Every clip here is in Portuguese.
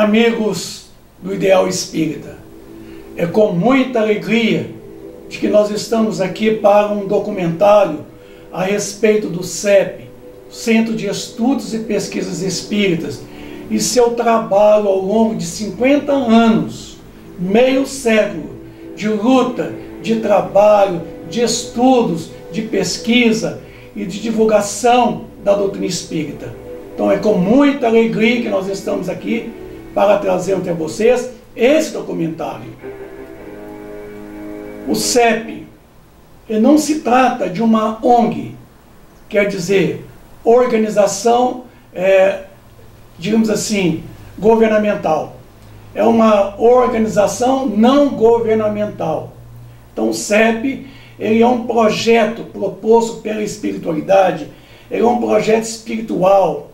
Amigos do Ideal Espírita, é com muita alegria de que nós estamos aqui para um documentário a respeito do CEP, Centro de Estudos e Pesquisas Espíritas, e seu trabalho ao longo de 50 anos, meio século, de luta, de trabalho, de estudos, de pesquisa e de divulgação da doutrina espírita. Então é com muita alegria que nós estamos aqui para trazer até vocês esse documentário. O CEP, ele não se trata de uma ONG, quer dizer, organização, digamos assim, governamental. É uma organização não governamental. Então o CEP, ele é um projeto proposto pela espiritualidade, ele é um projeto espiritual,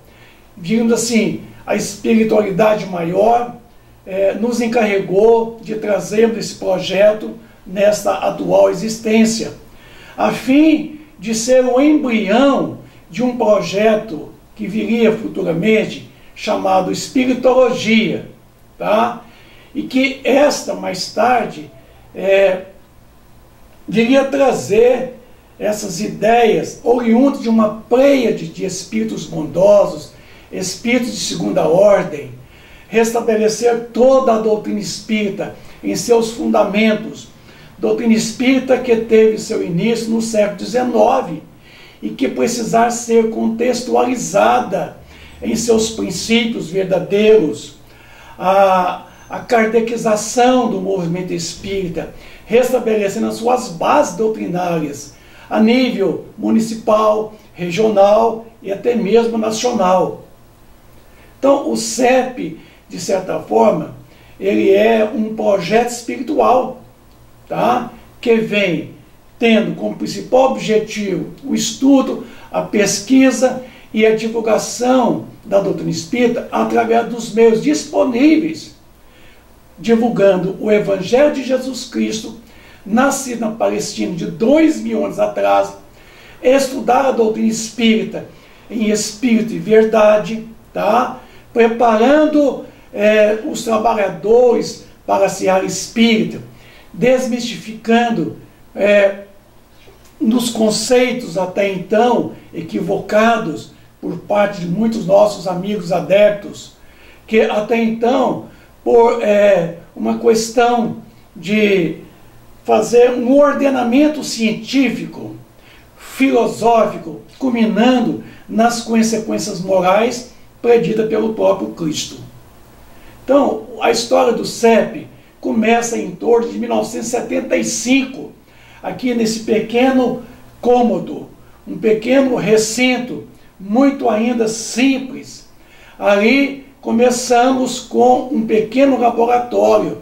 digamos assim, a espiritualidade maior nos encarregou de trazermos esse projeto nesta atual existência, a fim de ser o embrião de um projeto que viria futuramente, chamado Espiritologia, tá? E que esta, mais tarde, viria trazer essas ideias oriundas de uma pleiade de espíritos bondosos, espíritos de segunda ordem, restabelecer toda a doutrina espírita em seus fundamentos, doutrina espírita que teve seu início no século XIX e que precisar ser contextualizada em seus princípios verdadeiros, a kardecização do movimento espírita, restabelecendo as suas bases doutrinárias a nível municipal, regional e até mesmo nacional. Então, o CEP, de certa forma, ele é um projeto espiritual, tá? Que vem tendo como principal objetivo o estudo, a pesquisa e a divulgação da doutrina espírita através dos meios disponíveis, divulgando o Evangelho de Jesus Cristo, nascido na Palestina de 2000 anos atrás, estudar a doutrina espírita em espírito e verdade, tá? Preparando os trabalhadores para a seara espírita, desmistificando nos conceitos até então equivocados por parte de muitos nossos amigos adeptos, que até então, por uma questão de fazer um ordenamento científico, filosófico, culminando nas consequências morais preditas pelo próprio Cristo. Então, a história do CEP começa em torno de 1975, aqui nesse pequeno cômodo, um pequeno recinto, muito ainda simples. Ali começamos com um pequeno laboratório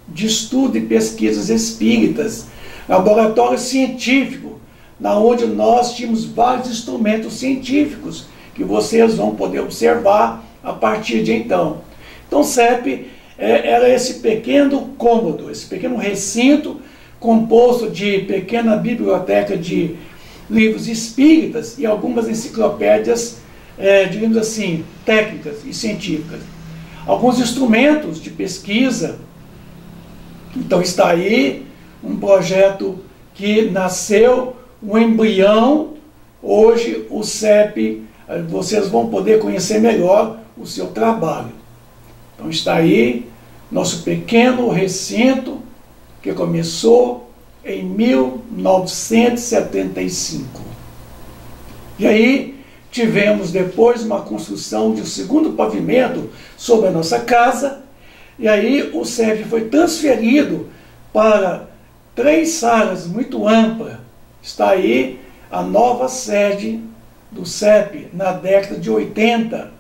de estudo e pesquisas espíritas, laboratório científico, na onde nós tínhamos vários instrumentos científicos que vocês vão poder observar a partir de então. Então, o CEP era esse pequeno cômodo, esse pequeno recinto composto de pequena biblioteca de livros espíritas e algumas enciclopédias, digamos assim, técnicas e científicas. Alguns instrumentos de pesquisa. Então está aí um projeto que nasceu, um embrião. Hoje o CEP, vocês vão poder conhecer melhor o seu trabalho. Então está aí nosso pequeno recinto que começou em 1975. E aí tivemos depois uma construção de um segundo pavimento sobre a nossa casa, e aí o CEP foi transferido para 3 salas muito amplas. Está aí a nova sede do CEP na década de 80.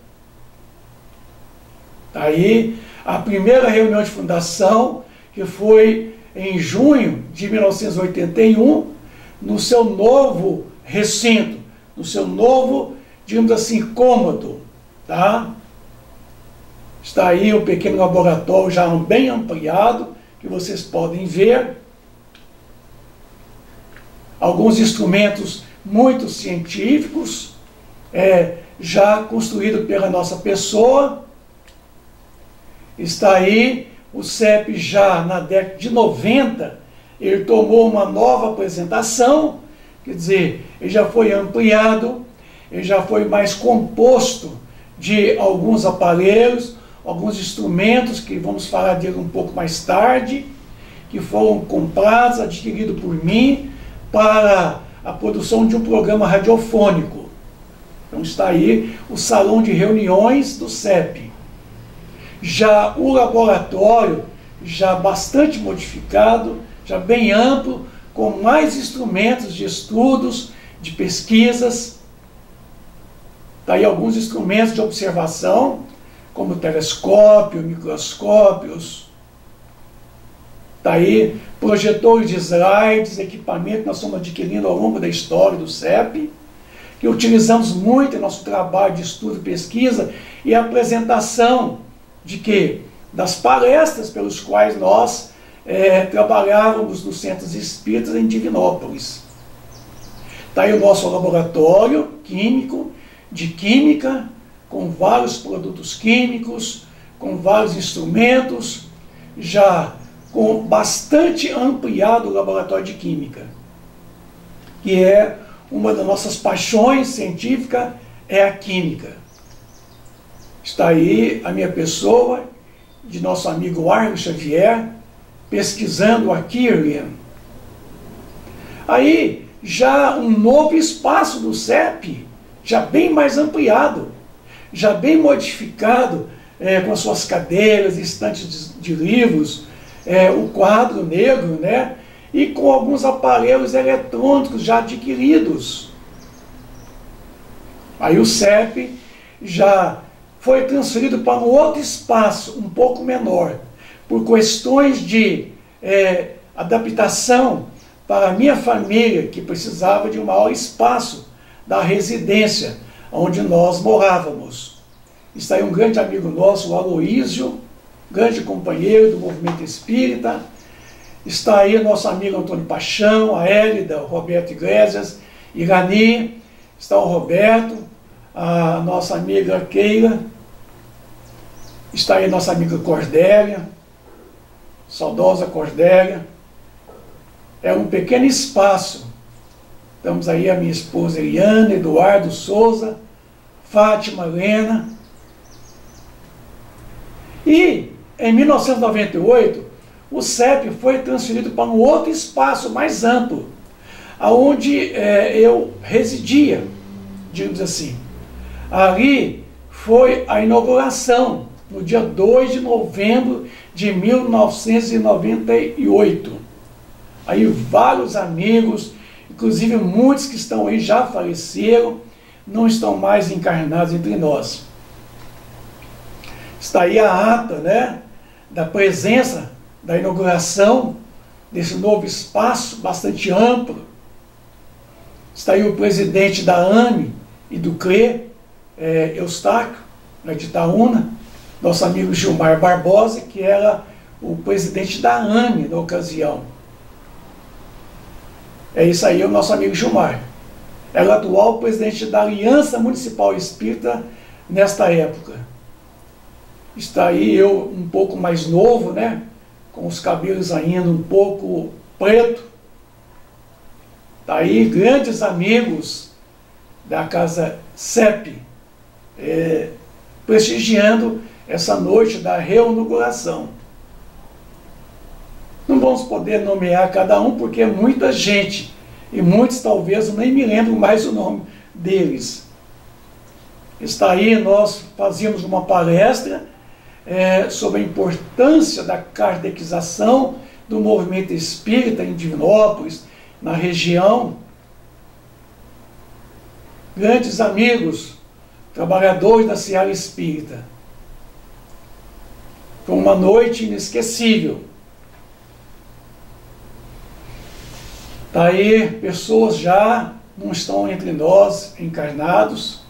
Está aí a primeira reunião de fundação, que foi em junho de 1981, no seu novo recinto, no seu novo, digamos assim, cômodo, tá? Está aí o pequeno laboratório já bem ampliado, que vocês podem ver. Alguns instrumentos muito científicos, já construídos pela nossa pessoa. Está aí o CEP já na década de 90, ele tomou uma nova apresentação, quer dizer, ele já foi ampliado, ele já foi mais composto de alguns aparelhos, alguns instrumentos, que vamos falar dele um pouco mais tarde, que foram comprados, adquiridos por mim, para a produção de um programa radiofônico. Então está aí o salão de reuniões do CEP. Já o laboratório, já bastante modificado, já bem amplo, com mais instrumentos de estudos, de pesquisas. Está aí alguns instrumentos de observação, como o telescópio, microscópios. Está aí projetores de slides, equipamento que nós estamos adquirindo ao longo da história do CEP, que utilizamos muito em nosso trabalho de estudo e pesquisa e apresentação de quê? Das palestras pelos quais nós trabalhávamos nos centros espíritas em Divinópolis. Está aí o nosso laboratório químico, de química, com vários produtos químicos, com vários instrumentos, já com bastante ampliado o laboratório de química, que é uma das nossas paixões científicas, é a química. Está aí a minha pessoa, de nosso amigo Arno Xavier, pesquisando a Kirlian. Aí, já um novo espaço do CEP, já bem mais ampliado, já bem modificado, com as suas cadeiras, estantes de livros, o quadro negro, né? E com alguns aparelhos eletrônicos já adquiridos. Aí o CEP já foi transferido para um outro espaço, um pouco menor, por questões de adaptação para a minha família, que precisava de um maior espaço da residência onde nós morávamos. Está aí um grande amigo nosso, o Aloísio, grande companheiro do movimento espírita. Está aí o nosso amigo Antônio Paixão, a Hélida, o Roberto Iglesias, Irani, está o Roberto, a nossa amiga Keila, está aí a nossa amiga Cordélia, saudosa Cordélia. É um pequeno espaço. Estamos aí a minha esposa Eliana, Eduardo Souza, Fátima, Helena. E em 1998, o CEP foi transferido para um outro espaço mais amplo, onde eu residia, digamos assim. Ali foi a inauguração, no dia 2 de novembro de 1998. Aí vários amigos, inclusive muitos que estão aí já faleceram, não estão mais encarnados entre nós. Está aí a ata, né, da presença, da inauguração desse novo espaço bastante amplo. Está aí o presidente da AME e do CRE, Eustáquio, de Itaúna, nosso amigo Gilmar Barbosa, que era o presidente da AME na ocasião. É isso aí, o nosso amigo Gilmar. Era o atual presidente da Aliança Municipal Espírita nesta época. Está aí eu um pouco mais novo, né? Com os cabelos ainda um pouco preto. Está aí grandes amigos da Casa CEP, prestigiando essa noite da reinauguração. Não vamos poder nomear cada um, porque é muita gente, e muitos talvez eu nem me lembro mais o nome deles. Está aí, nós fazíamos uma palestra sobre a importância da kardekização do movimento espírita em Divinópolis, na região. Grandes amigos, trabalhadores da Seara Espírita. Foi uma noite inesquecível. Está aí, pessoas já não estão entre nós, encarnados.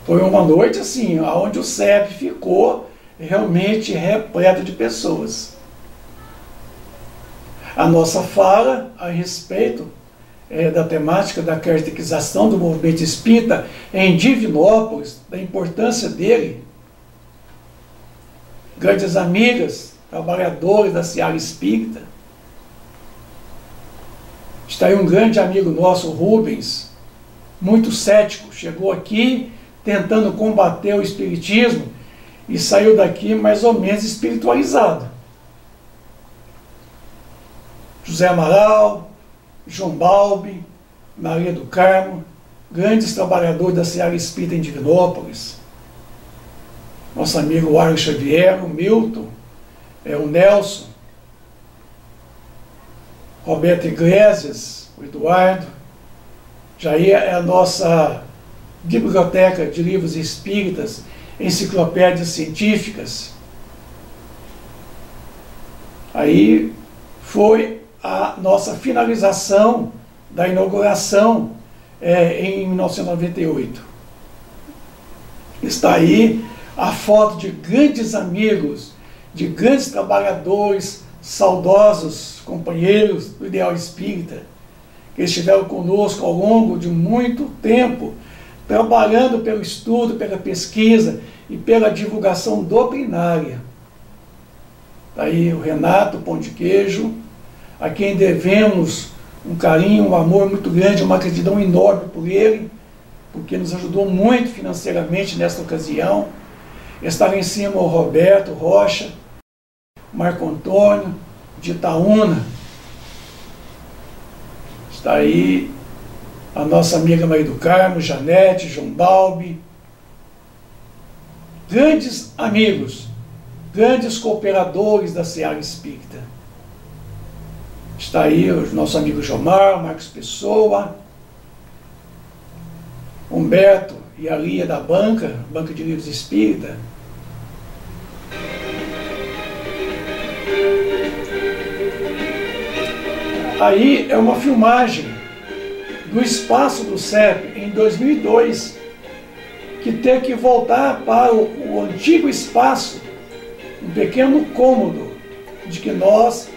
Foi uma noite assim, onde o CEP ficou realmente repleto de pessoas. A nossa fala a respeito da temática da kardekização do movimento espírita em Divinópolis, da importância dele, grandes amigas, trabalhadores da Seara Espírita. Está aí um grande amigo nosso, Rubens, muito cético, chegou aqui tentando combater o espiritismo e saiu daqui mais ou menos espiritualizado. José Amaral, João Balbi, Maria do Carmo, grandes trabalhadores da Seara Espírita em Divinópolis. Nosso amigo Mário Xavier, o Milton, o Nelson, Roberto Iglesias, o Eduardo. Já é a nossa biblioteca de livros espíritas, enciclopédias científicas. Aí foi a nossa finalização da inauguração em 1998. Está aí a foto de grandes amigos, de grandes trabalhadores, saudosos companheiros do Ideal Espírita, que estiveram conosco ao longo de muito tempo, trabalhando pelo estudo, pela pesquisa e pela divulgação doutrinária. Está aí o Renato Pão de Queijo, a quem devemos um carinho, um amor muito grande, uma gratidão enorme por ele, porque nos ajudou muito financeiramente nesta ocasião. Está lá em cima o Roberto Rocha, Marco Antônio, de Itaúna. Está aí a nossa amiga Maria do Carmo, Janete, João Balbi. Grandes amigos, grandes cooperadores da Seara Espírita. Está aí o nosso amigo Jomar, Marcos Pessoa, Humberto e a Lia da Banca de Livros Espírita. Aí é uma filmagem do espaço do CEP em 2002, que teve que voltar para o antigo espaço, um pequeno cômodo de que nós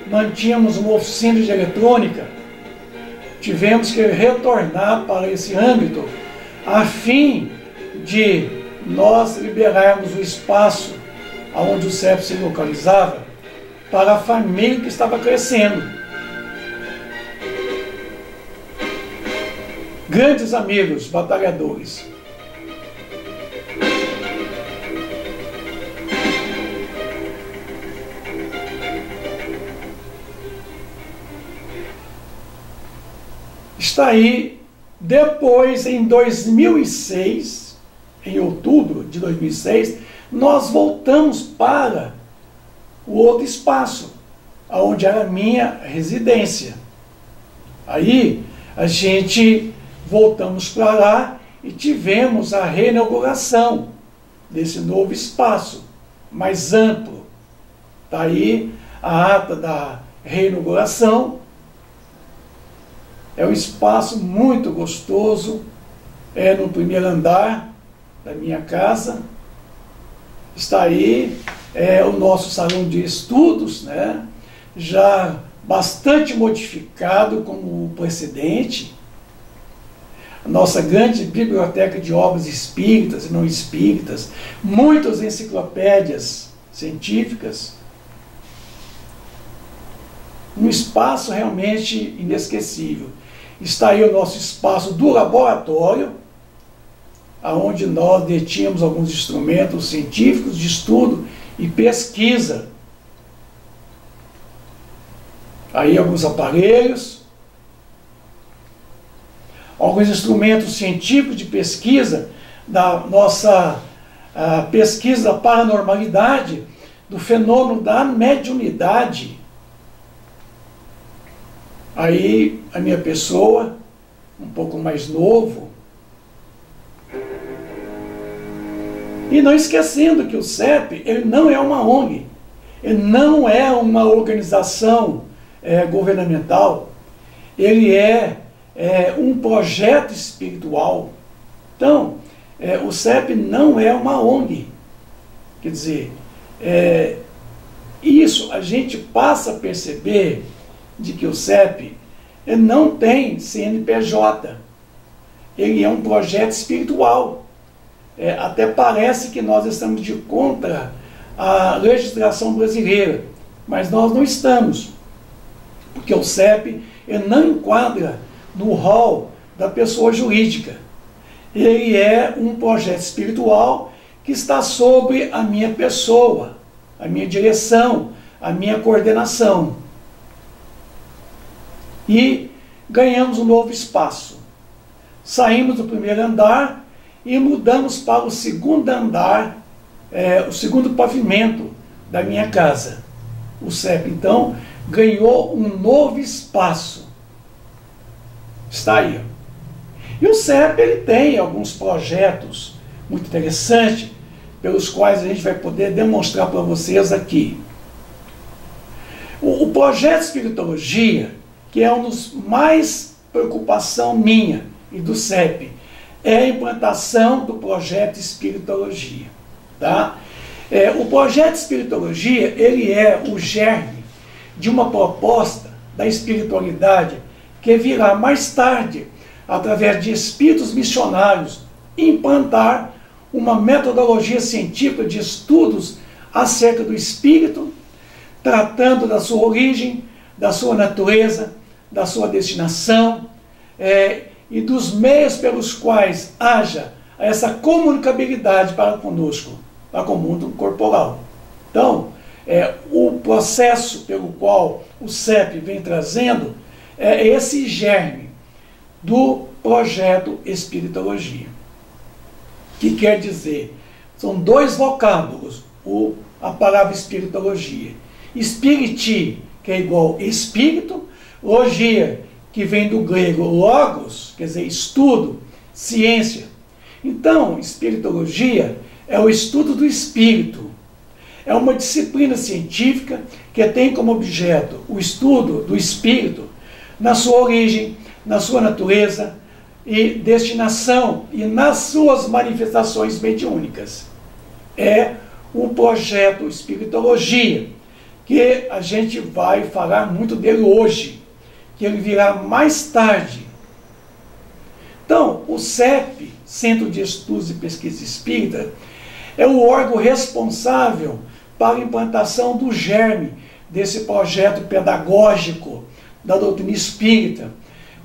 mantínhamos uma oficina de eletrônica. Tivemos que retornar para esse âmbito a fim de nós liberarmos o espaço onde o CEP se localizava para a família que estava crescendo. Grandes amigos, batalhadores. Está aí, depois, em 2006, em outubro de 2006, nós voltamos para o outro espaço, onde era a minha residência. Aí, a gente voltamos para lá e tivemos a reinauguração desse novo espaço, mais amplo. Está aí a ata da reinauguração. É um espaço muito gostoso, no primeiro andar da minha casa. Está aí o nosso salão de estudos, né? Já bastante modificado como o precedente. A nossa grande biblioteca de obras espíritas e não espíritas, muitas enciclopédias científicas. Um espaço realmente inesquecível. Está aí o nosso espaço do laboratório, onde nós detínhamos alguns instrumentos científicos de estudo e pesquisa. Aí alguns aparelhos, alguns instrumentos científicos de pesquisa da nossa pesquisa da paranormalidade, do fenômeno da mediunidade. Aí a minha pessoa, um pouco mais novo, e não esquecendo que o CEP, ele não é uma ONG, ele não é uma organização governamental, ele é um projeto espiritual. Então, o CEP não é uma ONG. Quer dizer, isso a gente passa a perceber de que o CEP não tem CNPJ. Ele é um projeto espiritual. Até parece que nós estamos de contra a legislação brasileira, mas nós não estamos, porque o CEP ele não enquadra no rol da pessoa jurídica. Ele é um projeto espiritual que está sobre a minha pessoa, a minha direção, a minha coordenação. E ganhamos um novo espaço. Saímos do primeiro andar e mudamos para o segundo andar, o segundo pavimento da minha casa. O CEP, então, ganhou um novo espaço. Está aí. E o CEP ele tem alguns projetos muito interessantes, pelos quais a gente vai poder demonstrar para vocês aqui. O projeto Espiritologia, que é um dos mais preocupação minha e do CEP, é a implantação do projeto Espiritologia. Tá? O projeto Espiritologia, ele é o germe de uma proposta da espiritualidade que virá mais tarde, através de espíritos missionários, implantar uma metodologia científica de estudos acerca do espírito, tratando da sua origem, da sua natureza, da sua destinação, e dos meios pelos quais haja essa comunicabilidade para conosco, para com o mundo corporal. Então, o processo pelo qual o CEP vem trazendo é esse germe do projeto Espiritologia. Que quer dizer, são dois vocábulos, a palavra espiritologia. Spiriti, que é igual espírito, logia, que vem do grego logos, quer dizer, estudo, ciência. Então, espiritologia é o estudo do espírito. É uma disciplina científica que tem como objeto o estudo do espírito na sua origem, na sua natureza e destinação e nas suas manifestações mediúnicas. É um projeto Espiritologia, que a gente vai falar muito dele hoje, que ele virá mais tarde. Então, o CEP, Centro de Estudos e Pesquisa Espírita, é o órgão responsável para a implantação do germe desse projeto pedagógico da doutrina espírita.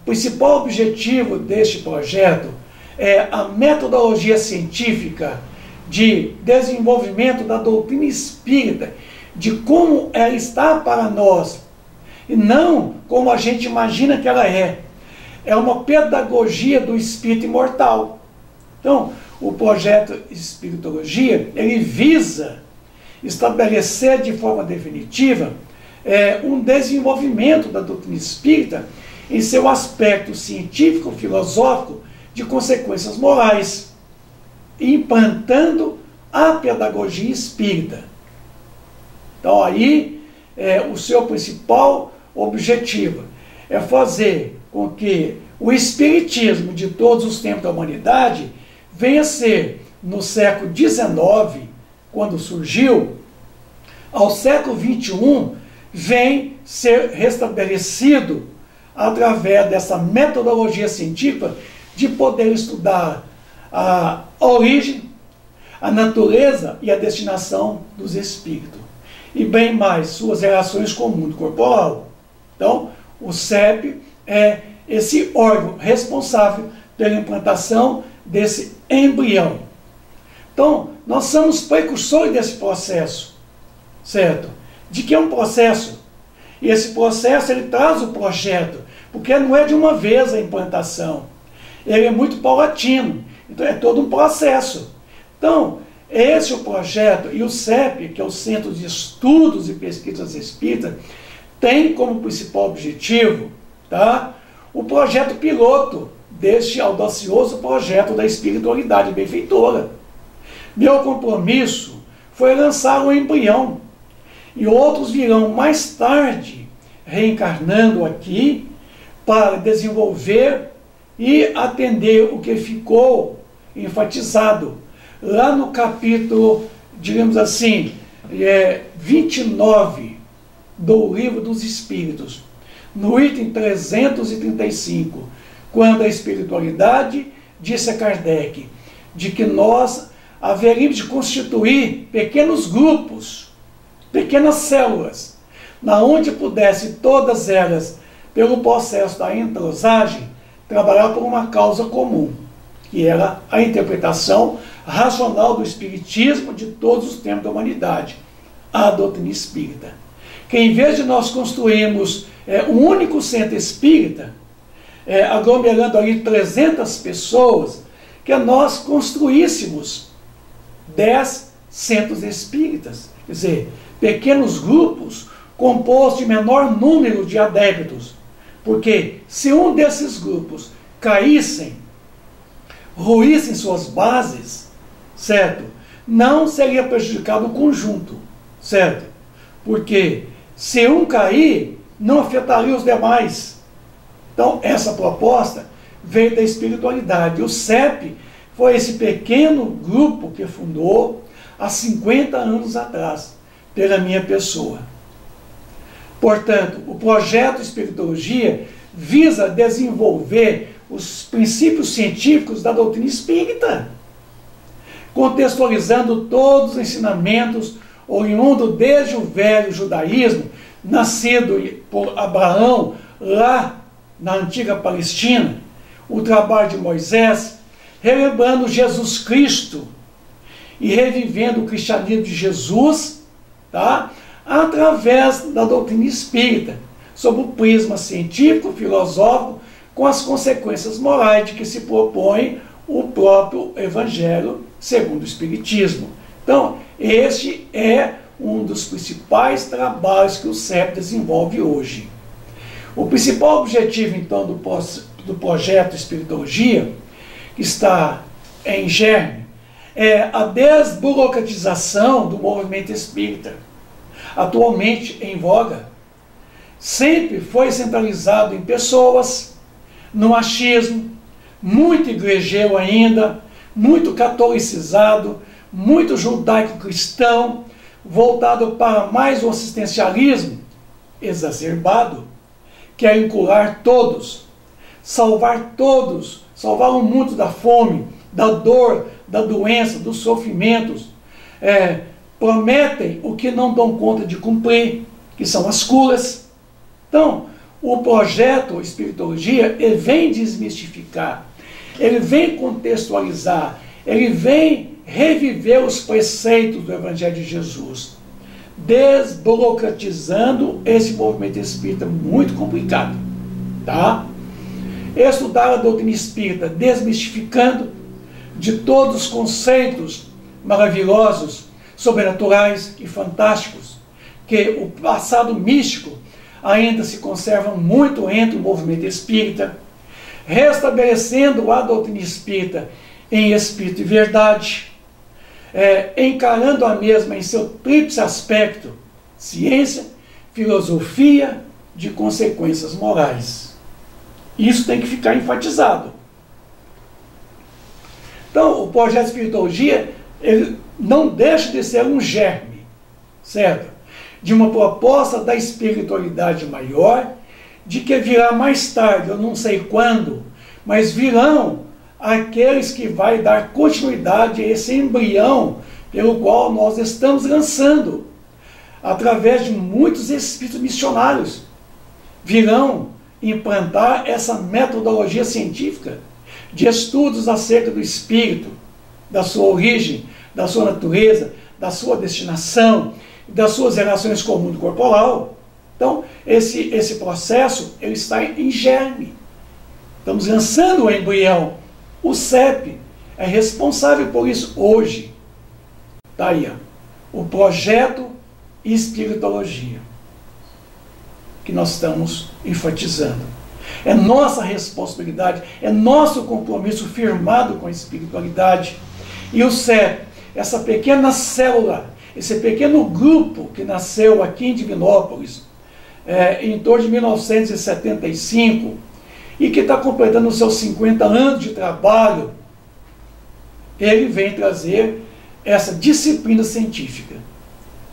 O principal objetivo deste projeto é a metodologia científica de desenvolvimento da doutrina espírita, de como ela está para nós, e não como a gente imagina que ela é. É uma pedagogia do espírito imortal. Então, o projeto Espiritologia, ele visa estabelecer de forma definitiva um desenvolvimento da doutrina espírita em seu aspecto científico, filosófico, de consequências morais, implantando a pedagogia espírita. Então aí, o seu principal objetivo é fazer com que o espiritismo de todos os tempos da humanidade venha a ser, no século XIX, quando surgiu, ao século XXI, vem ser restabelecido através dessa metodologia científica de poder estudar a origem, a natureza e a destinação dos espíritos. E bem mais, suas relações com o mundo corporal. Então, o CEP é esse órgão responsável pela implantação desse embrião. Então, nós somos precursores desse processo, certo? De que é um processo. E esse processo, ele traz o projeto, porque não é de uma vez a implantação. Ele é muito paulatino, então é todo um processo. Então, esse é o projeto, e o CEP, que é o Centro de Estudos e Pesquisas Espíritas, tem como principal objetivo, tá, o projeto piloto deste audacioso projeto da espiritualidade benfeitora. Meu compromisso foi lançar um embrião, e outros virão mais tarde, reencarnando aqui, para desenvolver e atender o que ficou enfatizado lá no capítulo, digamos assim, 29 do Livro dos Espíritos, no item 335, quando a espiritualidade disse a Kardec de que nós haveríamos de constituir pequenos grupos, pequenas células, na onde pudesse todas elas, pelo processo da entrosagem, trabalhar por uma causa comum, que era a interpretação racional do espiritismo de todos os tempos da humanidade, a doutrina espírita. Que em vez de nós construirmos um único centro espírita, aglomerando ali 300 pessoas, que nós construíssemos 10 centros espíritas, quer dizer, pequenos grupos compostos de menor número de adeptos, porque se um desses grupos caíssem, ruíssem suas bases, certo? Não seria prejudicado o conjunto, certo? Porque se um cair, não afetaria os demais. Então, essa proposta veio da espiritualidade. O CEP foi esse pequeno grupo que fundou há 50 anos atrás, pela minha pessoa. Portanto, o projeto Espiritologia visa desenvolver os princípios científicos da doutrina espírita, contextualizando todos os ensinamentos oriundos desde o velho judaísmo, nascido por Abraão, lá na antiga Palestina, o trabalho de Moisés, relembrando Jesus Cristo e revivendo o cristianismo de Jesus, tá? Através da doutrina espírita, sob o prisma científico, filosófico, com as consequências morais de que se propõe o próprio Evangelho segundo o Espiritismo. Então, este é um dos principais trabalhos que o CEP desenvolve hoje. O principal objetivo, então, do projeto Espiritologia, que está em germe, é a desburocratização do movimento espírita, atualmente em voga. Sempre foi centralizado em pessoas, no achismo, muito igrejeiro ainda, muito catolicizado, muito judaico-cristão, voltado para mais o assistencialismo exacerbado, que é vincular todos, salvar o mundo da fome, da dor, da doença, dos sofrimentos. Prometem o que não dão conta de cumprir, que são as curas. Então, o projeto Espiritologia, ele vem desmistificar, ele vem contextualizar, ele vem reviver os preceitos do Evangelho de Jesus, desburocratizando esse movimento espírita muito complicado, tá? Estudar a doutrina espírita, desmistificando de todos os conceitos maravilhosos, sobrenaturais e fantásticos, que o passado místico ainda se conserva muito entre o movimento espírita, restabelecendo a doutrina espírita em espírito e verdade, encarando a mesma em seu tríplice aspecto, ciência, filosofia, de consequências morais. Isso tem que ficar enfatizado. Então, o projeto Espiritologia, ele não deixa de ser um germe, certo? De uma proposta da espiritualidade maior, de que virá mais tarde, eu não sei quando, mas virão aqueles que vai dar continuidade a esse embrião pelo qual nós estamos lançando, através de muitos espíritos missionários, virão implantar essa metodologia científica de estudos acerca do espírito, da sua origem, da sua natureza, da sua destinação, das suas relações com o mundo corporal. Então, esse processo ele está em germe. Estamos lançando o embrião. O CEP é responsável por isso hoje. Está aí, ó, o projeto Espiritologia, que nós estamos enfatizando. É nossa responsabilidade, é nosso compromisso firmado com a espiritualidade. E o CEP, essa pequena célula, esse pequeno grupo que nasceu aqui em Divinópolis, em torno de 1975, e que está completando os seus 50 anos de trabalho, ele vem trazer essa disciplina científica,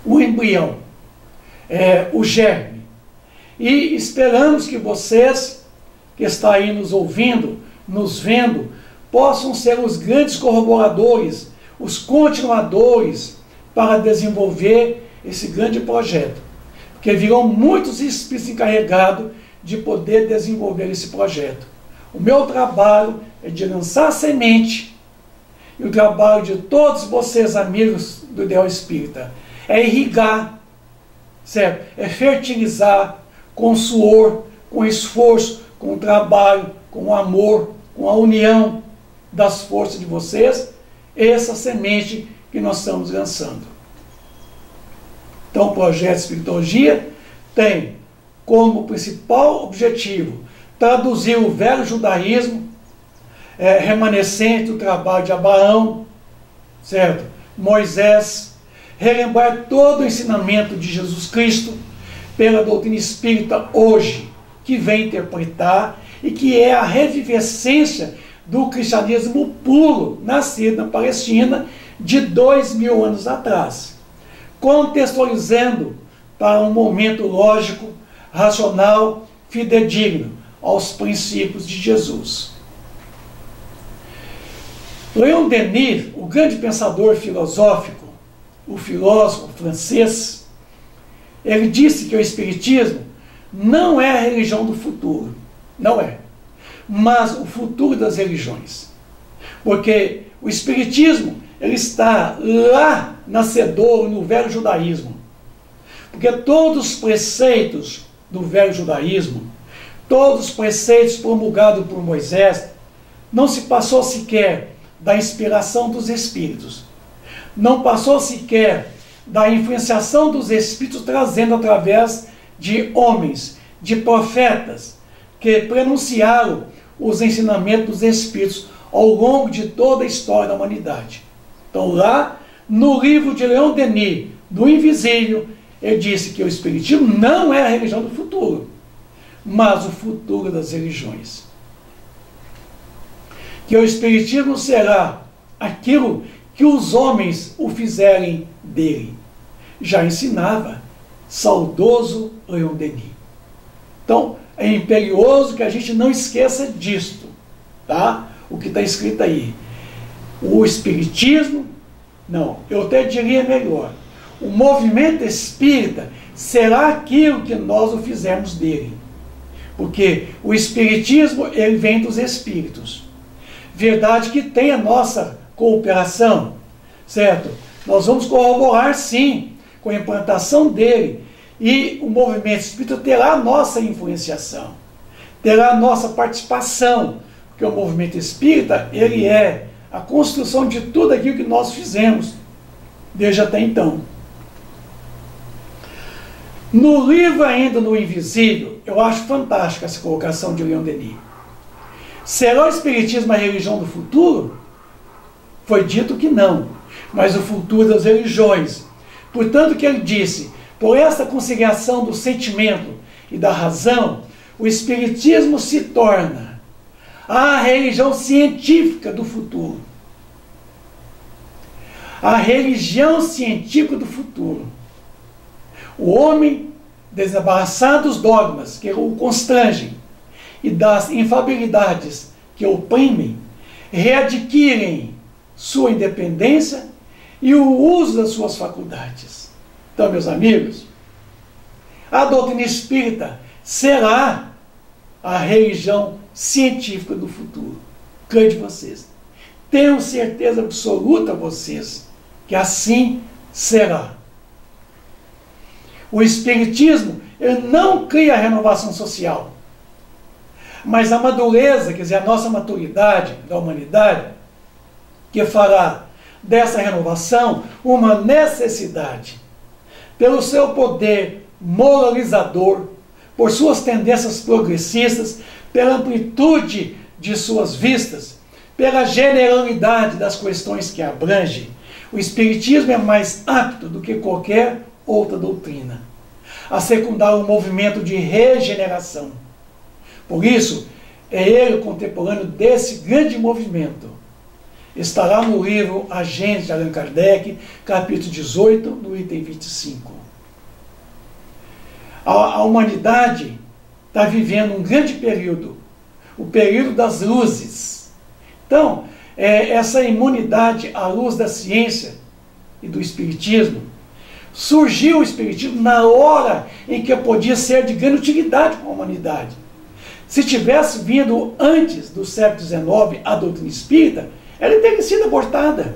o embrião, o germe. E esperamos que vocês, que estão aí nos ouvindo, nos vendo, possam ser os grandes corroboradores, os continuadores para desenvolver esse grande projeto. Porque virão muitos espíritos encarregados de poder desenvolver esse projeto. O meu trabalho é de lançar a semente, e o trabalho de todos vocês, amigos do Ideal Espírita, é irrigar, certo? É fertilizar com suor, com esforço, com trabalho, com amor, com a união das forças de vocês, essa semente que nós estamos lançando. Então, o projeto Espiritologia tem como principal objetivo traduzir o velho judaísmo remanescente do trabalho de Abraão, certo? Moisés, relembrar todo o ensinamento de Jesus Cristo pela doutrina espírita hoje, que vem interpretar e que é a revivescência do cristianismo puro, nascido na Palestina de 2000 anos atrás, contextualizando para um momento lógico, racional, fidedigno aos princípios de Jesus. Leon Denis, o grande pensador filosófico, o filósofo francês, ele disse que o Espiritismo não é a religião do futuro, não é, mas o futuro das religiões. Porque o Espiritismo, ele está lá nascedouro no velho judaísmo. Porque todos os preceitos do velho judaísmo, todos os preceitos promulgados por Moisés, não se passou sequer da inspiração dos Espíritos. Não passou sequer da influenciação dos Espíritos, trazendo através de homens, de profetas, que pronunciaram os ensinamentos dos Espíritos ao longo de toda a história da humanidade. Então, lá no livro de Leon Denis, do Invisível, ele disse que o Espiritismo não é a religião do futuro, mas o futuro das religiões. Que o Espiritismo será aquilo que os homens o fizerem dele. Já ensinava saudoso Leon Denis. Então, é imperioso que a gente não esqueça disto, tá? O que está escrito aí. O Espiritismo, não, eu até diria melhor, o movimento espírita será aquilo que nós o fizermos dele. Porque o Espiritismo, ele vem dos Espíritos. Verdade que tem a nossa cooperação, certo? Nós vamos corroborar, sim, com a implantação dele. E o movimento espírita terá a nossa influenciação, terá a nossa participação, porque o movimento espírita, ele é a construção de tudo aquilo que nós fizemos desde até então. No livro ainda no Invisível, eu acho fantástica essa colocação de Leon Denis. Será o Espiritismo a religião do futuro? Foi dito que não, mas o futuro das religiões. Portanto, que ele disse, por esta conciliação do sentimento e da razão, o Espiritismo se torna a religião científica do futuro. A religião científica do futuro. O homem, desembaraçado dos dogmas que o constrangem e das infabilidades que o oprimem, readquirem sua independência e o uso das suas faculdades. Então, meus amigos, a doutrina espírita será a religião científica do futuro. Creio de vocês. Tenho certeza absoluta, vocês, que assim será. O Espiritismo, ele não cria a renovação social, mas a madureza, quer dizer, a nossa maturidade da humanidade, que fará dessa renovação uma necessidade, pelo seu poder moralizador, por suas tendências progressistas, pela amplitude de suas vistas, pela generalidade das questões que abrange. O Espiritismo é mais apto do que qualquer outra doutrina a secundar um movimento de regeneração. Por isso, é ele contemporâneo desse grande movimento. Estará no livro A Gênese de Allan Kardec, capítulo 18, no item 25. A humanidade está vivendo um grande período, o período das luzes. Então, essa imunidade à luz da ciência e do espiritismo, surgiu o espiritismo na hora em que podia ser de grande utilidade para a humanidade. Se tivesse vindo antes do século XIX a doutrina espírita, ela teria sido abortada.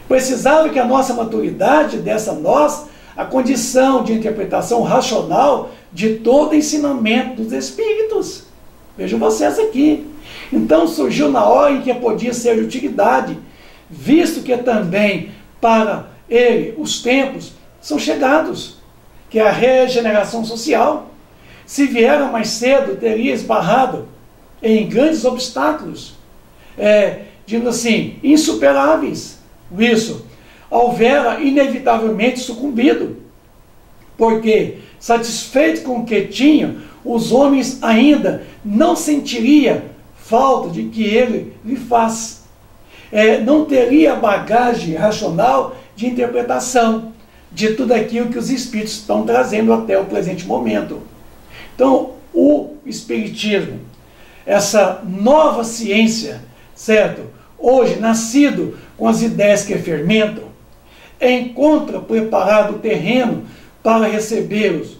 Precisava que a nossa maturidade desse a nós a condição de interpretação racional de todo ensinamento dos espíritos. Vejam vocês aqui. Então surgiu na hora em que podia ser de utilidade, visto que também para ele os tempos são chegados, que é a regeneração social. Se viera mais cedo, teria esbarrado em grandes obstáculos, digamos assim, insuperáveis. Isso, houvera inevitavelmente sucumbido, porque, satisfeitos com o que tinham, os homens ainda não sentiriam falta de que ele lhe faz. Não teria bagagem racional de interpretação de tudo aquilo que os espíritos estão trazendo até o presente momento. Então, o espiritismo, essa nova ciência, certo? Hoje, nascido com as ideias que fermentam, encontra preparado o terreno para recebê-los.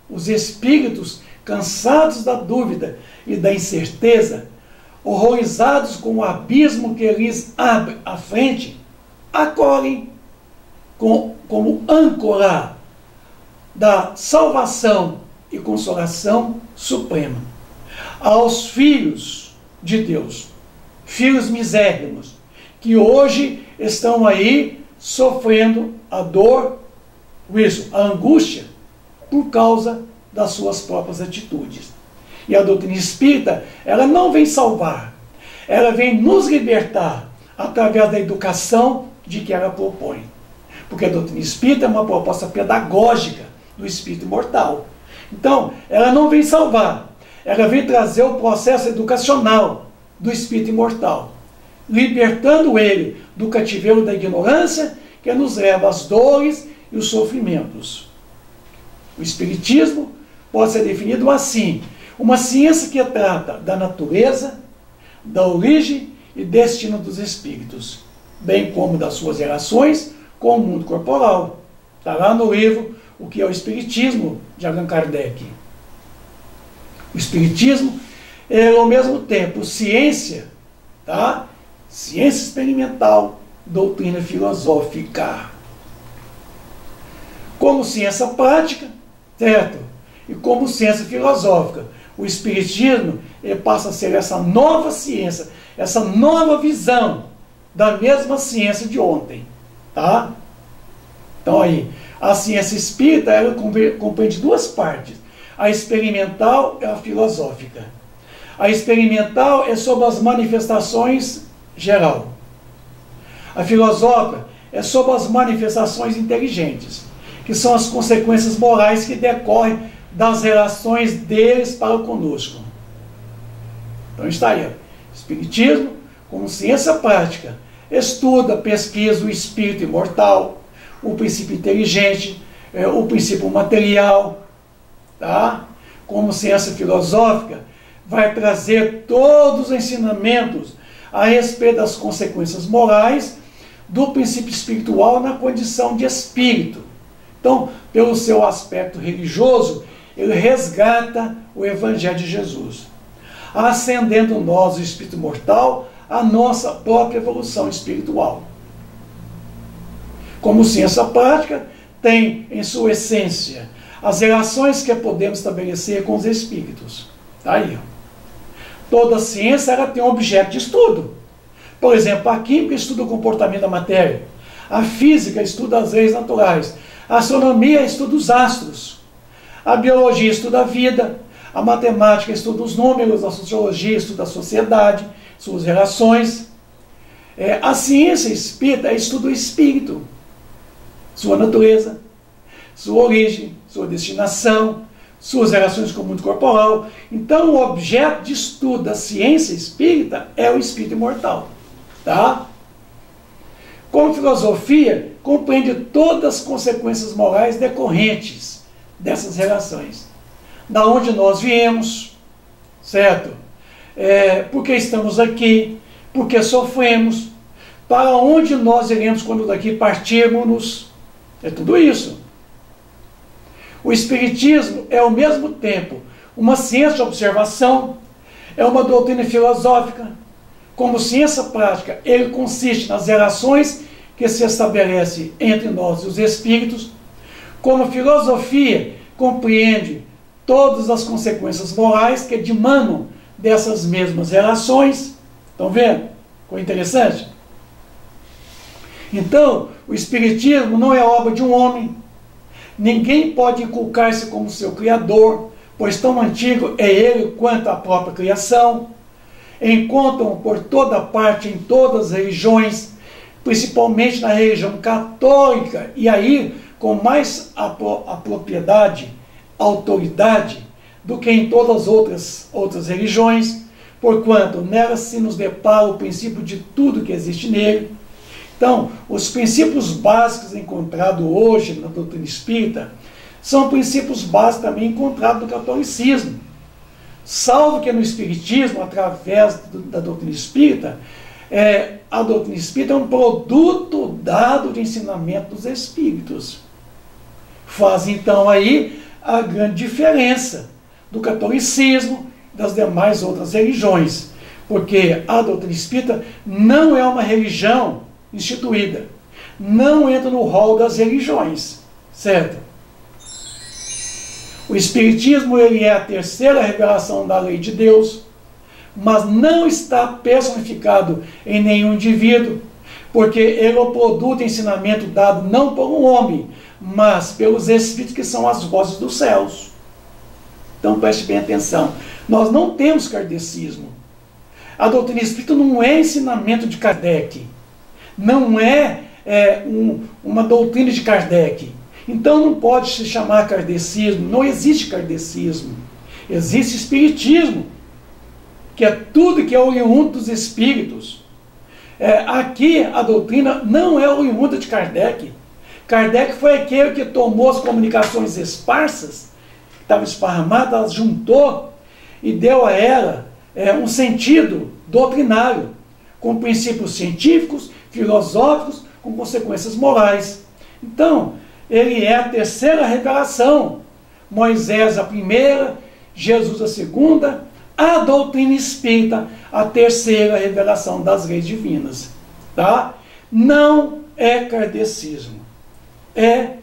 Os espíritos, cansados da dúvida e da incerteza, horrorizados com o abismo que lhes abre à frente, acolhem como âncora da salvação e consolação suprema aos filhos de Deus, filhos misérrimos, que hoje estão aí sofrendo a dor, a angústia, por causa das suas próprias atitudes. E a doutrina espírita, ela não vem salvar, ela vem nos libertar através da educação de que ela propõe. Porque a doutrina espírita é uma proposta pedagógica do espírito imortal. Então, ela não vem salvar, ela vem trazer o processo educacional do espírito imortal, libertando ele do cativeiro da ignorância que nos leva às dores e os sofrimentos. O espiritismo pode ser definido assim: uma ciência que trata da natureza, da origem e destino dos espíritos, bem como das suas relações com o mundo corporal. Está lá no livro O que é o Espiritismo, de Allan Kardec. O Espiritismo é, ao mesmo tempo, ciência, tá? Ciência experimental, doutrina filosófica. Como ciência prática, certo? E como ciência filosófica. O Espiritismo passa a ser essa nova ciência, essa nova visão da mesma ciência de ontem. Tá? Então aí, a ciência espírita, ela compreende duas partes. A experimental e a filosófica. A experimental é sobre as manifestações geral. A filosófica é sobre as manifestações inteligentes, que são as consequências morais que decorrem das relações deles para conosco. Então está aí, Espiritismo como ciência prática, estuda, pesquisa o espírito imortal, o princípio inteligente, o princípio material, tá? Como ciência filosófica, vai trazer todos os ensinamentos a respeito das consequências morais do princípio espiritual na condição de espírito. Então, pelo seu aspecto religioso, ele resgata o Evangelho de Jesus, ascendendo nós, o espírito mortal, a nossa própria evolução espiritual. Como ciência prática, tem em sua essência as relações que podemos estabelecer com os espíritos. Está aí. Toda ciência ela tem um objeto de estudo. Por exemplo, a química estuda o comportamento da matéria, a física estuda as leis naturais, a astronomia estuda os astros, a biologia estuda a vida, a matemática estuda os números, a sociologia estuda a sociedade, suas relações. A ciência espírita estuda o espírito, sua natureza, sua origem, sua destinação, suas relações com o mundo corporal. Então, o objeto de estudo da ciência espírita é o espírito imortal. Tá? Como filosofia, compreende todas as consequências morais decorrentes dessas relações. Da onde nós viemos, certo? Por que estamos aqui, porque sofremos, para onde nós iremos quando daqui partirmos. É tudo isso. O Espiritismo é ao mesmo tempo uma ciência de observação, é uma doutrina filosófica. Como ciência prática, ele consiste nas relações que se estabelecem entre nós e os espíritos. Como filosofia, compreende todas as consequências morais que dimanam dessas mesmas relações. Estão vendo? Ficou interessante? Então, o Espiritismo não é obra de um homem. Ninguém pode inculcar-se como seu criador, pois tão antigo é ele quanto a própria criação. Encontram por toda parte, em todas as religiões, principalmente na religião católica, e aí com mais a propriedade, autoridade, do que em todas as outras religiões, porquanto nela se nos depara o princípio de tudo que existe nele. Então, os princípios básicos encontrados hoje na doutrina espírita são princípios básicos também encontrados no catolicismo. Salvo que no espiritismo, através da doutrina espírita, a doutrina espírita é um produto dado de ensinamento dos espíritos. Faz então aí a grande diferença do catolicismo e das demais outras religiões, porque a doutrina espírita não é uma religião instituída, não entra no rol das religiões, certo? O Espiritismo ele é a terceira revelação da lei de Deus, mas não está personificado em nenhum indivíduo, porque ele é o produto de ensinamento dado não por um homem, mas pelos Espíritos que são as vozes dos céus. Então preste bem atenção, nós não temos kardecismo. A doutrina espírita não é ensinamento de Kardec, não é, uma doutrina de Kardec. Então não pode se chamar kardecismo, não existe kardecismo. Existe espiritismo, que é tudo que é oriundo dos espíritos. Aqui a doutrina não é oriunda de Kardec. Kardec foi aquele que tomou as comunicações esparsas, que estavam esparramadas, as juntou e deu a ela um sentido doutrinário, com princípios científicos, filosóficos, com consequências morais. Então, ele é a terceira revelação. Moisés a primeira, Jesus a segunda, a doutrina espírita a terceira revelação das leis divinas. Tá? Não é kardecismo. É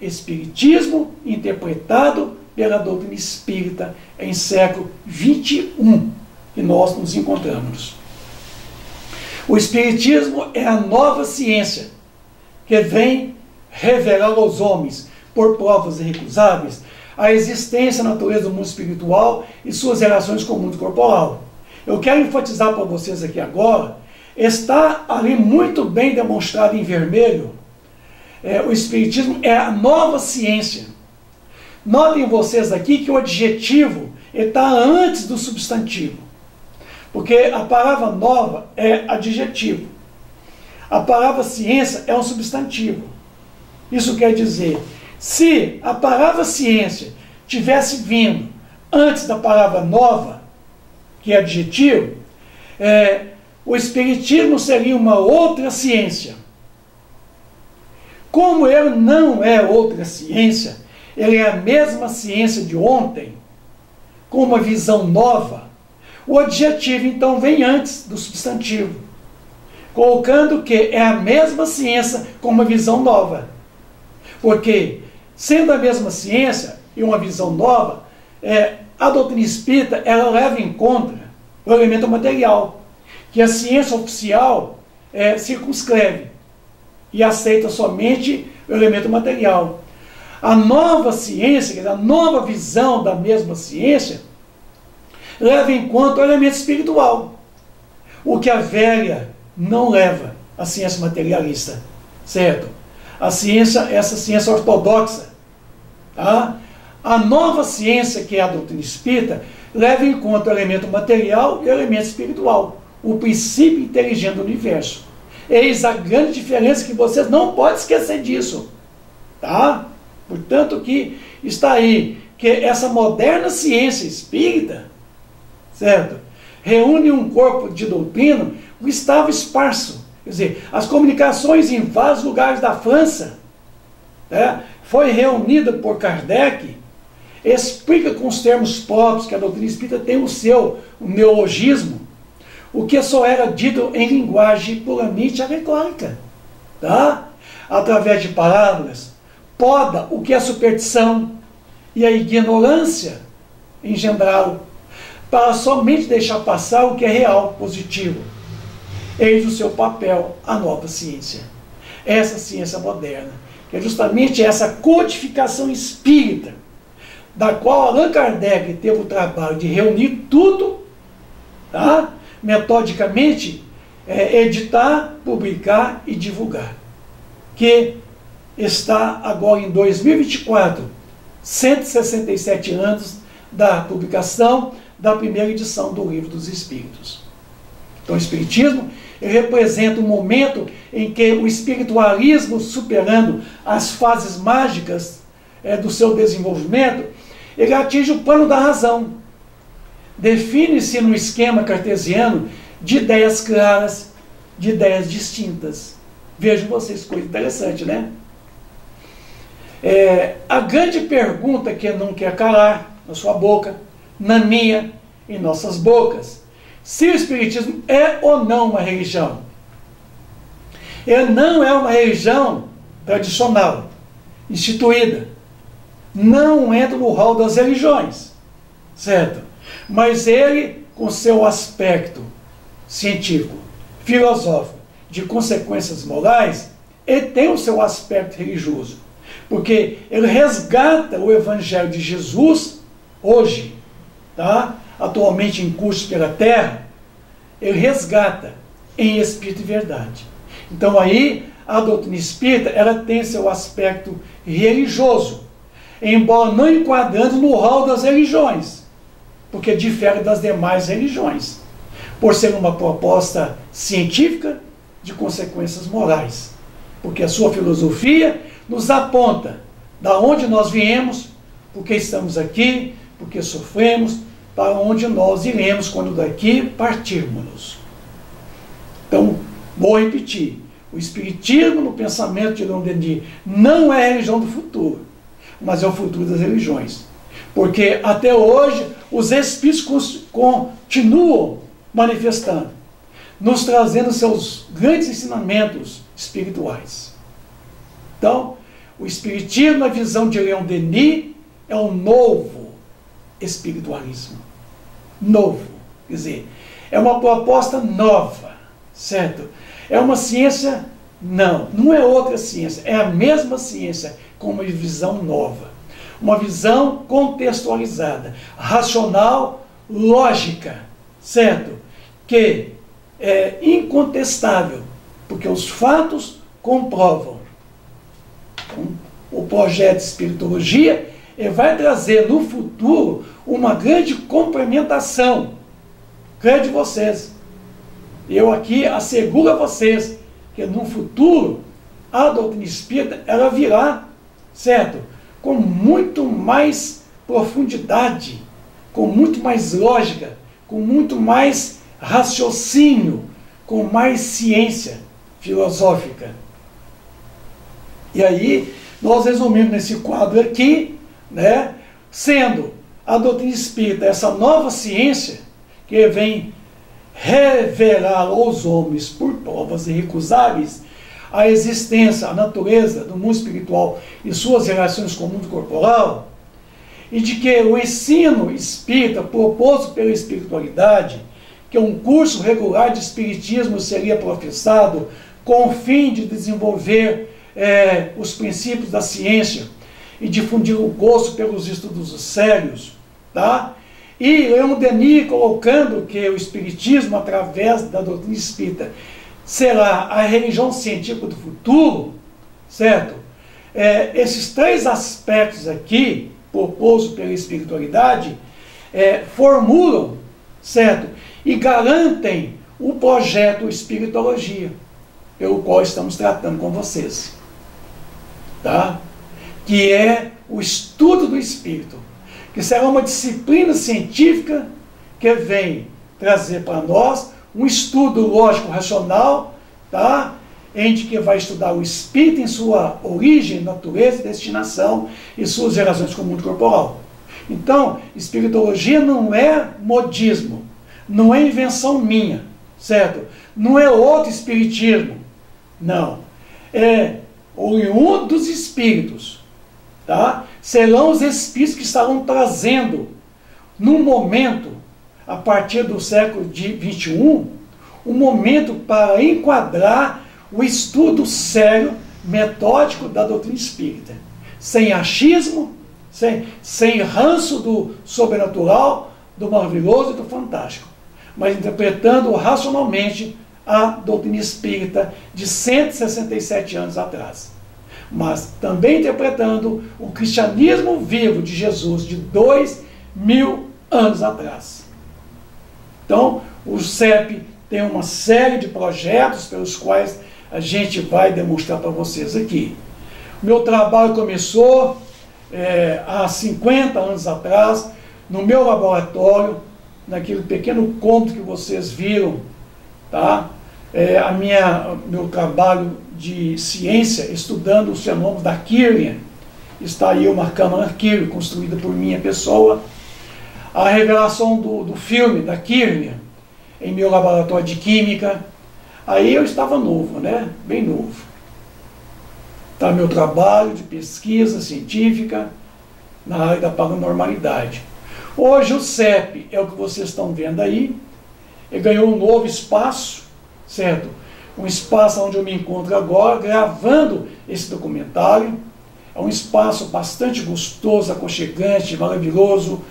espiritismo interpretado pela doutrina espírita em século XXI que nós nos encontramos. O espiritismo é a nova ciência que vem revelar aos homens, por provas irrecusáveis, a existência e a natureza do mundo espiritual e suas relações com o mundo corporal. Eu quero enfatizar para vocês aqui agora, está ali muito bem demonstrado em vermelho, o espiritismo é a nova ciência. Notem vocês aqui que o adjetivo está antes do substantivo, porque a palavra nova é adjetivo, a palavra ciência é um substantivo. Isso quer dizer, se a palavra ciência tivesse vindo antes da palavra nova, que é adjetivo, o espiritismo seria uma outra ciência. Como ele não é outra ciência, ele é a mesma ciência de ontem, com uma visão nova, o adjetivo então vem antes do substantivo, colocando que é a mesma ciência com uma visão nova. Porque, sendo a mesma ciência e uma visão nova, a doutrina espírita ela leva em conta o elemento material, que a ciência oficial circunscreve e aceita somente o elemento material. A nova ciência, quer dizer, a nova visão da mesma ciência, leva em conta o elemento espiritual, o que a velha não leva, a ciência materialista, certo? A ciência, essa ciência ortodoxa, tá? A nova ciência, que é a doutrina espírita, leva em conta o elemento material e o elemento espiritual, o princípio inteligente do universo. Eis a grande diferença, que vocês não podem esquecer disso, tá? Portanto, que está aí, que essa moderna ciência espírita, certo? Reúne um corpo de doutrina Gustave esparso. Quer dizer, as comunicações em vários lugares da França, né, foi reunida por Kardec, explica com os termos próprios que a doutrina espírita tem o seu neologismo, o que só era dito em linguagem puramente alegórica, tá? Através de parábolas, poda o que é superstição e a ignorância engendraram, para somente deixar passar o que é real, positivo. Eis o seu papel, a nova ciência. Essa ciência moderna, que é justamente essa codificação espírita, da qual Allan Kardec teve o trabalho de reunir tudo, tá? Metodicamente, editar, publicar e divulgar. Que está agora em 2024, 167 anos da publicação da primeira edição do Livro dos Espíritos. Então o Espiritismo representa um momento em que o espiritualismo, superando as fases mágicas do seu desenvolvimento, ele atinge o plano da razão. Define-se num esquema cartesiano de ideias claras, de ideias distintas. Vejam vocês, coisa interessante, né? A grande pergunta que não quer calar na sua boca, na minha, em nossas bocas: se o Espiritismo é ou não uma religião? Ele não é uma religião tradicional, instituída. Não entra no rol das religiões, certo? Mas ele, com seu aspecto científico, filosófico, de consequências morais, ele tem o seu aspecto religioso. Porque ele resgata o Evangelho de Jesus, hoje, tá? Atualmente em curso pela Terra, ele resgata em espírito e verdade. Então aí, a doutrina espírita, ela tem seu aspecto religioso, embora não enquadrando no rol das religiões, porque difere das demais religiões, por ser uma proposta científica de consequências morais, porque a sua filosofia nos aponta da onde nós viemos, porque estamos aqui, porque sofremos, para onde nós iremos quando daqui partirmos. Então, vou repetir, o Espiritismo, no pensamento de Leon Denis, não é a religião do futuro, mas é o futuro das religiões. Porque até hoje os Espíritos continuam manifestando, nos trazendo seus grandes ensinamentos espirituais. Então, o Espiritismo, na visão de Leon Denis, é um novo espiritualismo. Novo. Quer dizer, é uma proposta nova, certo? É uma ciência? Não é outra ciência. É a mesma ciência, com uma visão nova. Uma visão contextualizada, racional, lógica, certo? Que é incontestável, porque os fatos comprovam. Então, o projeto de espiritologia vai trazer no futuro uma grande complementação. Creio de vocês. Eu aqui asseguro a vocês que no futuro a doutrina espírita ela virá, certo? Com muito mais profundidade, com muito mais lógica, com muito mais raciocínio, com mais ciência filosófica. E aí, nós resumimos nesse quadro aqui, né, sendo a doutrina espírita essa nova ciência que vem revelar aos homens por provas irrecusáveis a existência, a natureza do mundo espiritual e suas relações com o mundo corporal, e de que o ensino espírita proposto pela espiritualidade, que um curso regular de espiritismo seria professado com o fim de desenvolver os princípios da ciência e difundir o gosto pelos estudos sérios, tá? E Leon Denis colocando que o espiritismo, através da doutrina espírita, será a religião científica do futuro, certo? Esses três aspectos aqui, propostos pela espiritualidade, formulam, certo? E garantem o projeto Espiritologia, pelo qual estamos tratando com vocês, tá? Que é o estudo do espírito, que será uma disciplina científica que vem trazer para nós um estudo lógico-racional, tá? Em que vai estudar o espírito em sua origem, natureza e destinação e suas relações com o mundo corporal. Então, espiritologia não é modismo, não é invenção minha, certo? Não é outro espiritismo, não. É oriundo dos espíritos, tá? Serão os espíritos que estarão trazendo, num momento, a partir do século XXI, um momento para enquadrar o estudo sério, metódico da doutrina espírita, sem achismo, sem ranço do sobrenatural, do maravilhoso e do fantástico, mas interpretando racionalmente a doutrina espírita de 167 anos atrás, mas também interpretando o cristianismo vivo de Jesus de 2000 anos atrás. Então, o CEP tem uma série de projetos pelos quais a gente vai demonstrar para vocês aqui. Meu trabalho começou há 50 anos atrás, no meu laboratório, naquele pequeno cômodo que vocês viram, tá? Meu trabalho de ciência, estudando os fenômenos da Kirlian. Está aí uma câmara Kirlian, construída por minha pessoa. A revelação do filme da Kirlian, em meu laboratório de química. Aí eu estava novo, né? Bem novo. Está meu trabalho de pesquisa científica na área da paranormalidade. Hoje o CEP é o que vocês estão vendo aí. Ele ganhou um novo espaço, certo? Um espaço onde eu me encontro agora, gravando esse documentário. É um espaço bastante gostoso, aconchegante, maravilhoso,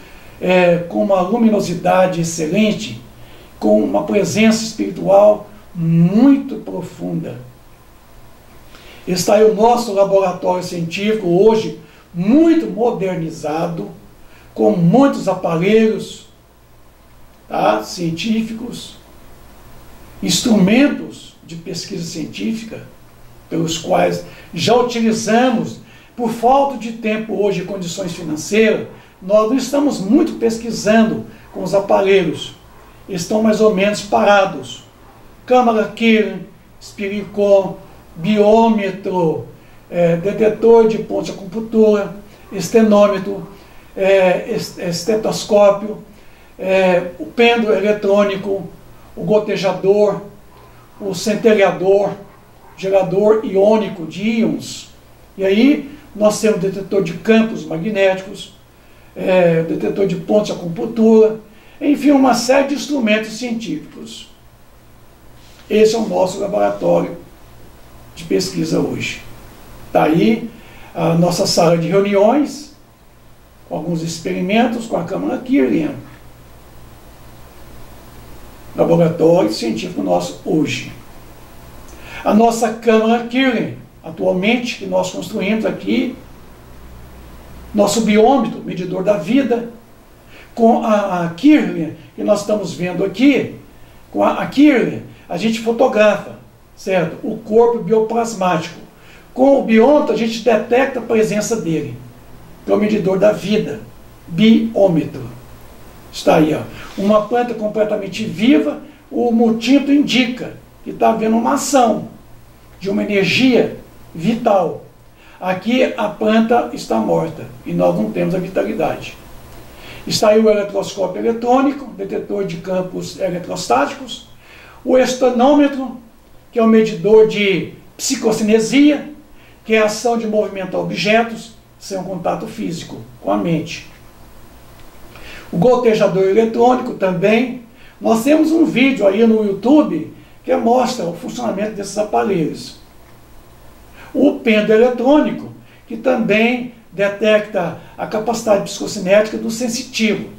com uma luminosidade excelente, com uma presença espiritual muito profunda. Está aí o nosso laboratório científico, hoje muito modernizado, com muitos aparelhos, tá, científicos, instrumentos de pesquisa científica, pelos quais já utilizamos, por falta de tempo hoje e condições financeiras, nós não estamos muito pesquisando com os aparelhos, estão mais ou menos parados. Câmara Kirlian, Spiricom, biômetro, detetor de ponto de acupuntura, estenômetro, estetoscópio, o pêndulo eletrônico, o gotejador, o centelhador, gerador iônico de íons. E aí nós temos o detetor de campos magnéticos, o detetor de pontos de acupuntura, enfim, uma série de instrumentos científicos. Esse é o nosso laboratório de pesquisa hoje. Está aí a nossa sala de reuniões, com alguns experimentos com a câmara Kirlian. Laboratório científico nosso hoje. A nossa câmara Kirlian, atualmente, que nós construímos aqui, nosso biômetro, medidor da vida, com a Kirlian, que nós estamos vendo aqui, com a Kirlian, a gente fotografa, certo? O corpo bioplasmático. Com o biômetro, a gente detecta a presença dele, que é o medidor da vida, biômetro. Está aí, ó. Uma planta completamente viva, o multímetro indica que está havendo uma ação de uma energia vital. Aqui a planta está morta e nós não temos a vitalidade. Está aí o eletroscópio eletrônico, detetor de campos eletrostáticos, o estenômetro, que é o medidor de psicocinesia, que é a ação de movimentar objetos sem um contato físico com a mente. O gotejador eletrônico também. Nós temos um vídeo aí no YouTube que mostra o funcionamento desses aparelhos. O pêndulo eletrônico, que também detecta a capacidade psicocinética do sensitivo,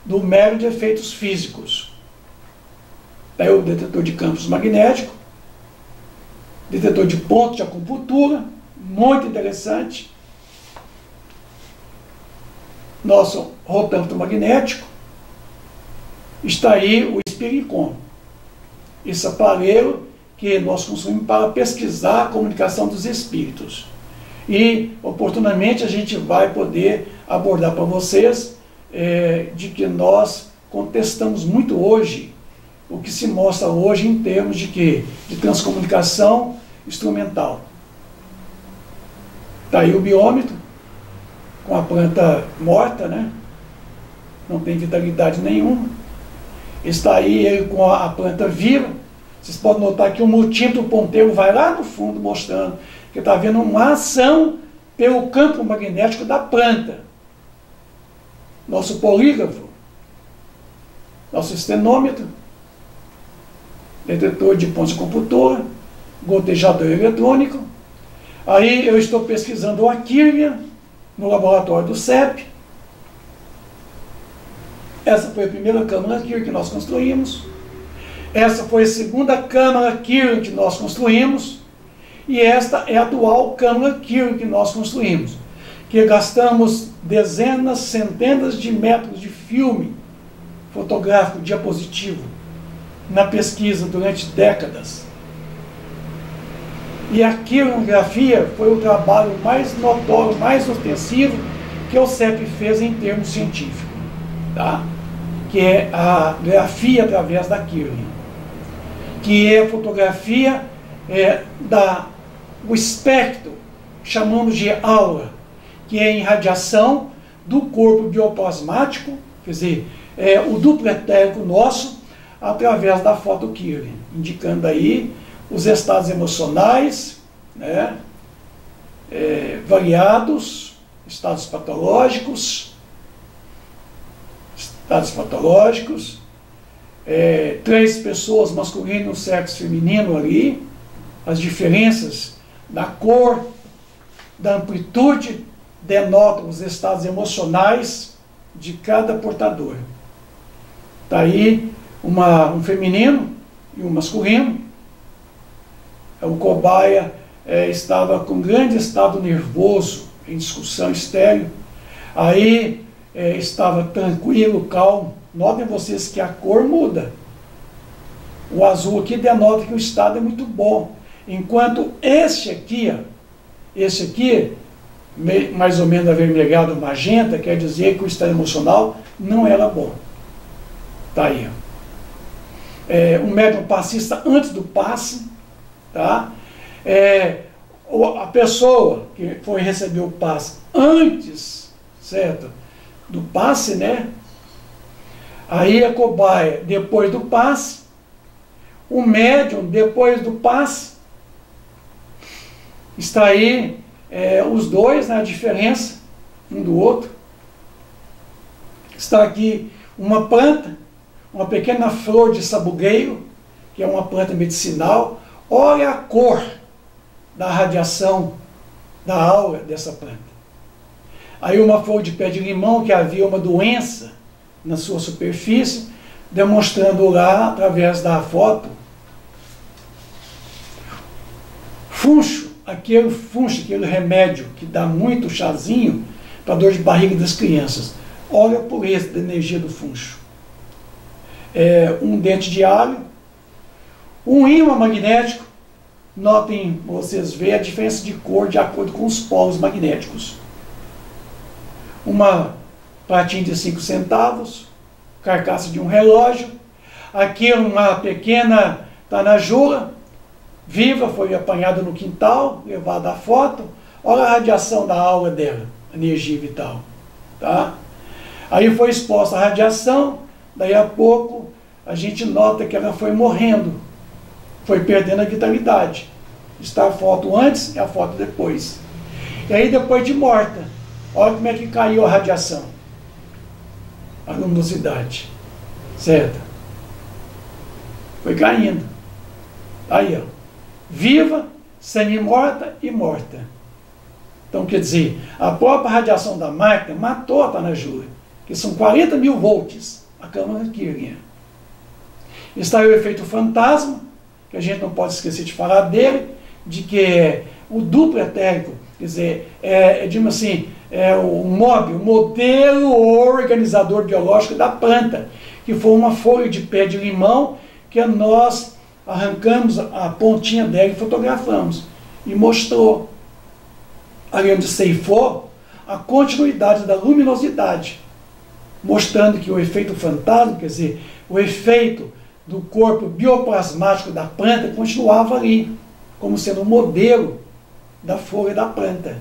do mero de efeitos físicos. Daí o detetor de campos magnéticos, detetor de pontos de acupuntura, muito interessante. Nosso rotâmetro magnético. Está aí o Spiricom, esse aparelho que nós consumimos para pesquisar a comunicação dos espíritos. E, oportunamente, a gente vai poder abordar para vocês de que nós contestamos muito hoje o que se mostra hoje em termos de quê? De transcomunicação instrumental. Está aí o biômetro, com a planta morta, né? Não tem vitalidade nenhuma. Está aí ele com a planta viva. Vocês podem notar que o multímetro ponteiro vai lá no fundo mostrando que está havendo uma ação pelo campo magnético da planta. Nosso polígrafo, nosso estenômetro, detetor de pontos de computador, gotejador eletrônico. Aí eu estou pesquisando a Kirlian no laboratório do CEP. Essa foi a primeira câmara Kirlian que nós construímos. Essa foi a segunda câmara Kirlian que nós construímos. E esta é a atual câmara Kirlian que nós construímos, que gastamos dezenas, centenas de metros de filme fotográfico diapositivo na pesquisa durante décadas. E a quirografia foi o trabalho mais notório, mais ostensivo que o CEP fez em termos científicos, tá? Que é a grafia através da Kirlian, que é a fotografia o espectro, chamamos de aura, que é a irradiação do corpo bioplasmático, quer dizer, o duplo etérico nosso, através da foto Kirlian, indicando aí os estados emocionais, né, variados, estados patológicos, três pessoas, masculino, sexo feminino ali, as diferenças da cor, da amplitude, denotam os estados emocionais de cada portador. Está aí um feminino e um masculino. O cobaia estava com grande estado nervoso, em discussão estéril. Aí estava tranquilo, calmo. Notem vocês que a cor muda. O azul aqui denota que o estado é muito bom. Enquanto esse aqui, mais ou menos avermelhado, magenta, quer dizer que o estado emocional não era bom. Está aí. Um médium passista antes do passe, tá? A pessoa que foi receber o passe antes, certo? Do passe, né? Aí a cobaia depois do passe, o médium depois do passe. Está aí os dois, né, a diferença um do outro. Está aqui uma planta, uma pequena flor de sabugueiro, que é uma planta medicinal. Olha a cor da radiação da aura dessa planta. Aí uma flor de pé de limão, que havia uma doença na sua superfície, demonstrando lá, através da foto, funcho, aquele remédio que dá muito chazinho para dor de barriga das crianças. Olha a pureza da energia do funcho. Um dente de alho, um ímã magnético. Notem, vocês veem a diferença de cor de acordo com os polos magnéticos. Uma pratinha de 5 centavos, carcaça de um relógio. Aqui uma pequena tanajura, viva, foi apanhada no quintal, levada à foto. Olha a radiação da aura dela, energia vital. Tá? Aí foi exposta a radiação, daí a pouco a gente nota que ela foi morrendo, foi perdendo a vitalidade. Está a foto antes e a foto depois. E aí depois de morta, olha como é que caiu a radiação, a luminosidade, certo? Foi caindo. Aí, ó, viva, semi-morta e morta. Então, quer dizer, a própria radiação da máquina matou a tanajura, que são 40 mil volts, a câmara Kirlian. Está aí o efeito fantasma, que a gente não pode esquecer de falar dele, de que o duplo etérico, quer dizer, digamos assim, o MOB, o modelo organizador biológico da planta, que foi uma folha de pé de limão que nós arrancamos a pontinha dela e fotografamos, e mostrou, ali onde ceifou, a continuidade da luminosidade, mostrando que o efeito fantasma, quer dizer, o efeito do corpo bioplasmático da planta continuava ali, como sendo um modelo da folha da planta,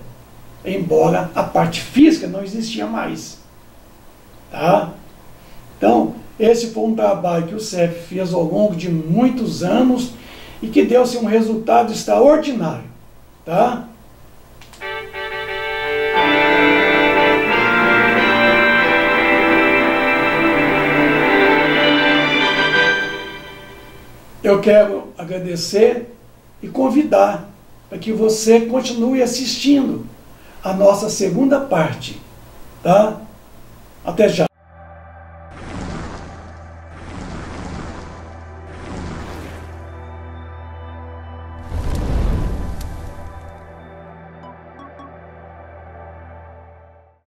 embora a parte física não existia mais. Tá? Então, esse foi um trabalho que o CEF fez ao longo de muitos anos e que deu-se um resultado extraordinário. Tá? Eu quero agradecer e convidar para que você continue assistindo a nossa segunda parte. Tá? Até já.